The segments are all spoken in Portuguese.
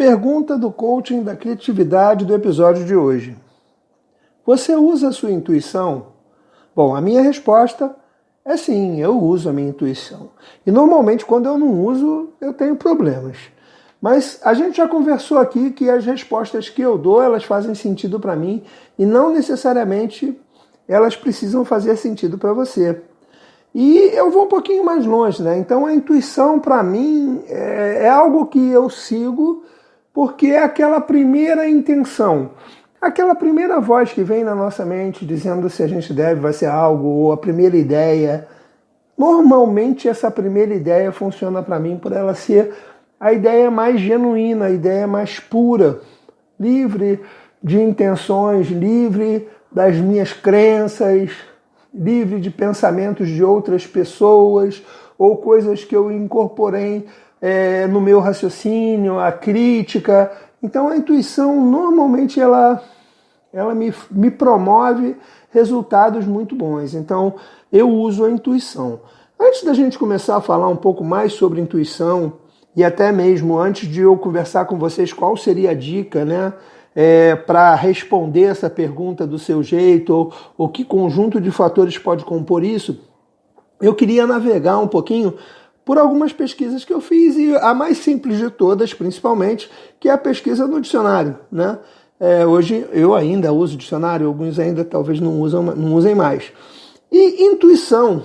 Pergunta do coaching da criatividade do episódio de hoje. Você usa a sua intuição? Bom, a minha resposta é sim, eu uso a minha intuição. E normalmente quando eu não uso, eu tenho problemas. Mas a gente já conversou aqui que as respostas que eu dou, elas fazem sentido para mim e não necessariamente elas precisam fazer sentido para você. E eu vou um pouquinho mais longe, né? Então a intuição para mim é algo que eu sigo porque é aquela primeira intenção, aquela primeira voz que vem na nossa mente dizendo se a gente deve fazer algo, ou a primeira ideia. Normalmente essa primeira ideia funciona para mim por ela ser a ideia mais genuína, a ideia mais pura, livre de intenções, livre das minhas crenças, livre de pensamentos de outras pessoas ou coisas que eu incorporei no meu raciocínio, a crítica. Então a intuição normalmente ela me promove resultados muito bons. Então eu uso a intuição. Antes da gente começar a falar um pouco mais sobre intuição, e até mesmo antes de eu conversar com vocês qual seria a dica, né, para responder essa pergunta do seu jeito, ou que conjunto de fatores pode compor isso, eu queria navegar um pouquinho por algumas pesquisas que eu fiz, e a mais simples de todas, principalmente, que é a pesquisa no dicionário, né? Hoje eu ainda uso dicionário, alguns ainda talvez não usem mais. E intuição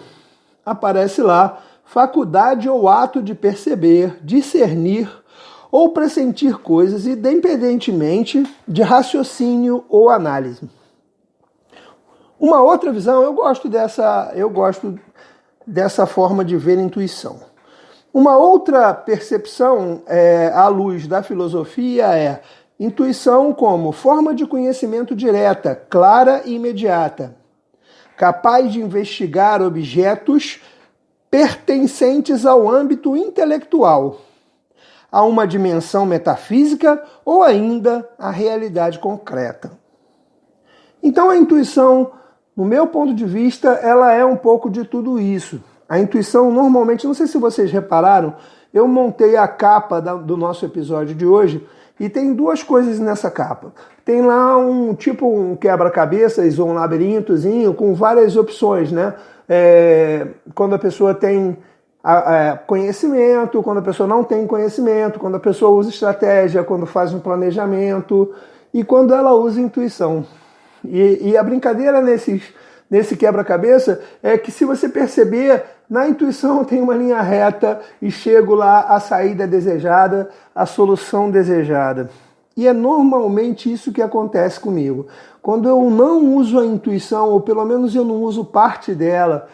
aparece lá, faculdade ou ato de perceber, discernir ou pressentir coisas independentemente de raciocínio ou análise. Uma outra visão, eu gosto dessa forma de ver intuição. Uma outra percepção à luz da filosofia é intuição como forma de conhecimento direta, clara e imediata, capaz de investigar objetos pertencentes ao âmbito intelectual, a uma dimensão metafísica ou ainda à realidade concreta. Então a intuição, no meu ponto de vista, ela é um pouco de tudo isso. A intuição normalmente, não sei se vocês repararam, eu montei a capa do nosso episódio de hoje e tem duas coisas nessa capa. Tem lá um quebra-cabeças ou um labirintozinho com várias opções, né? Quando a pessoa tem conhecimento, quando a pessoa não tem conhecimento, quando a pessoa usa estratégia, quando faz um planejamento e quando ela usa intuição. E a brincadeira nesse quebra-cabeça é que, se você perceber, na intuição tem uma linha reta e chego lá à saída desejada, à solução desejada. E é normalmente isso que acontece comigo. Quando eu não uso a intuição, ou pelo menos eu não uso parte dela,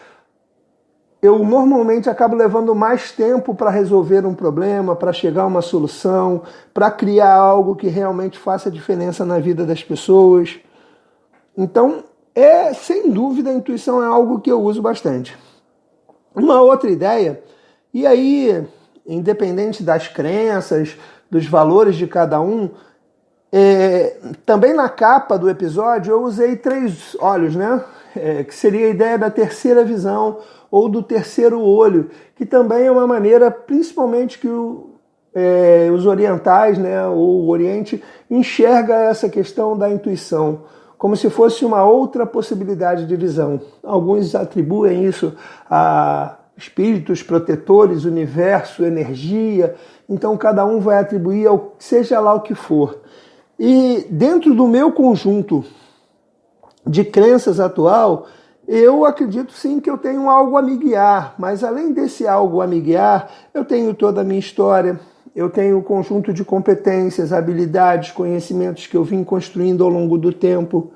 eu normalmente acabo levando mais tempo para resolver um problema, para chegar a uma solução, para criar algo que realmente faça diferença na vida das pessoas. Então, sem dúvida, a intuição é algo que eu uso bastante. Uma outra ideia, e aí, independente das crenças, dos valores de cada um, também na capa do episódio eu usei 3 olhos, né? Que seria a ideia da terceira visão ou do terceiro olho, que também é uma maneira, principalmente que os orientais, né, ou o Oriente, enxerga essa questão da intuição como se fosse uma outra possibilidade de visão. Alguns atribuem isso a espíritos protetores, universo, energia. Então cada um vai atribuir seja lá o que for. E dentro do meu conjunto de crenças atual, eu acredito sim que eu tenho algo a me guiar, mas além desse algo a me guiar, eu tenho toda a minha história, eu tenho um conjunto de competências, habilidades, conhecimentos que eu vim construindo ao longo do tempo.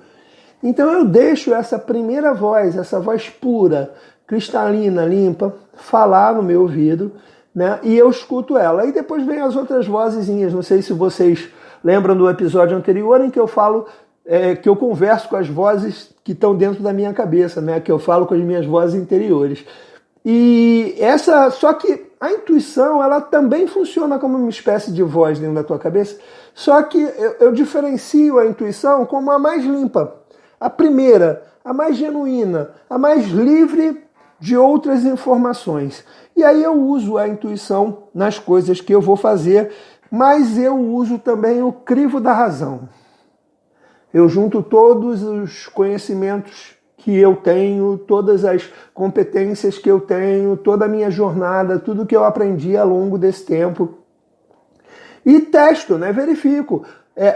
Então eu deixo essa primeira voz, essa voz pura, cristalina, limpa, falar no meu ouvido, né? E eu escuto ela. E depois vem as outras vozezinhas. Não sei se vocês lembram do episódio anterior em que eu falo, que eu converso com as vozes que estão dentro da minha cabeça, né? Que eu falo com as minhas vozes interiores. Só que a intuição, ela também funciona como uma espécie de voz dentro da tua cabeça, só que eu diferencio a intuição como a mais limpa, a primeira, a mais genuína, a mais livre de outras informações. E aí eu uso a intuição nas coisas que eu vou fazer mas eu uso também o crivo da razão. Eu junto todos os conhecimentos que eu tenho, todas as competências que eu tenho, toda a minha jornada, tudo que eu aprendi ao longo desse tempo. E testo, né? Verifico.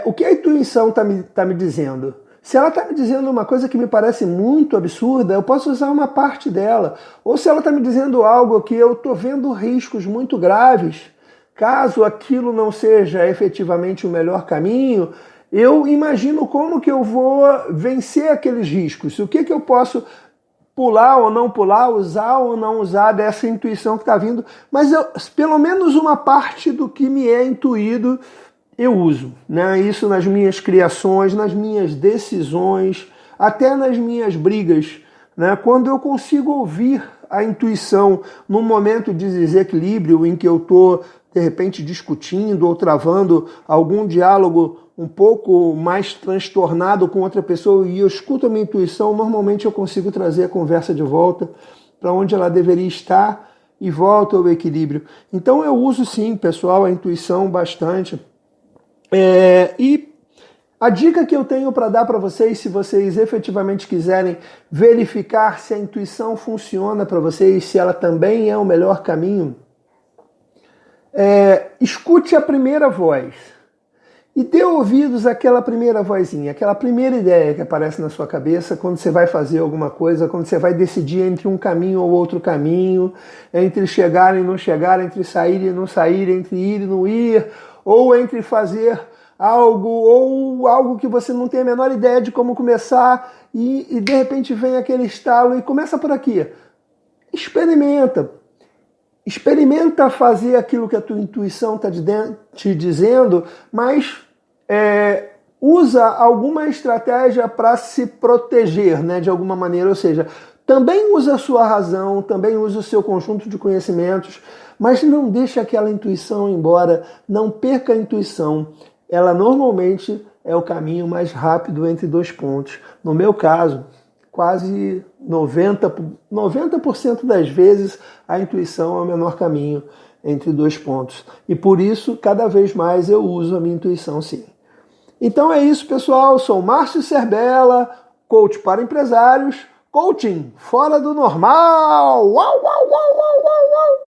O que a intuição está me dizendo? Se ela está me dizendo uma coisa que me parece muito absurda, eu posso usar uma parte dela. Ou se ela está me dizendo algo que eu estou vendo riscos muito graves, caso aquilo não seja efetivamente o melhor caminho, eu imagino como que eu vou vencer aqueles riscos. O que eu posso pular ou não pular, usar ou não usar dessa intuição que está vindo. Mas pelo menos uma parte do que me é intuído eu uso, né? Isso nas minhas criações, nas minhas decisões, até nas minhas brigas, né? Quando eu consigo ouvir a intuição num momento de desequilíbrio em que eu estou, de repente, discutindo ou travando algum diálogo um pouco mais transtornado com outra pessoa e eu escuto a minha intuição, normalmente eu consigo trazer a conversa de volta para onde ela deveria estar e volta ao equilíbrio. Então eu uso sim, pessoal, a intuição bastante. E a dica que eu tenho para dar para vocês, se vocês efetivamente quiserem verificar se a intuição funciona para vocês, se ela também é o melhor caminho, escute a primeira voz e dê ouvidos àquela primeira vozinha, aquela primeira ideia que aparece na sua cabeça quando você vai fazer alguma coisa, quando você vai decidir entre um caminho ou outro caminho, entre chegar e não chegar, entre sair e não sair, entre ir e não ir, ou entre fazer algo, ou algo que você não tem a menor ideia de como começar e de repente vem aquele estalo e começa por aqui. Experimenta fazer aquilo que a tua intuição está te dizendo, mas usa alguma estratégia para se proteger, né, de alguma maneira. Ou seja, também usa a sua razão, também usa o seu conjunto de conhecimentos, mas não deixe aquela intuição embora, não perca a intuição. Ela normalmente é o caminho mais rápido entre dois pontos. No meu caso, quase 90% das vezes a intuição é o menor caminho entre dois pontos. E por isso, cada vez mais eu uso a minha intuição, sim. Então é isso, pessoal. Sou Márcio Serbella, coach para empresários, coaching fora do normal. Uau, uau, uau, uau, uau, uau.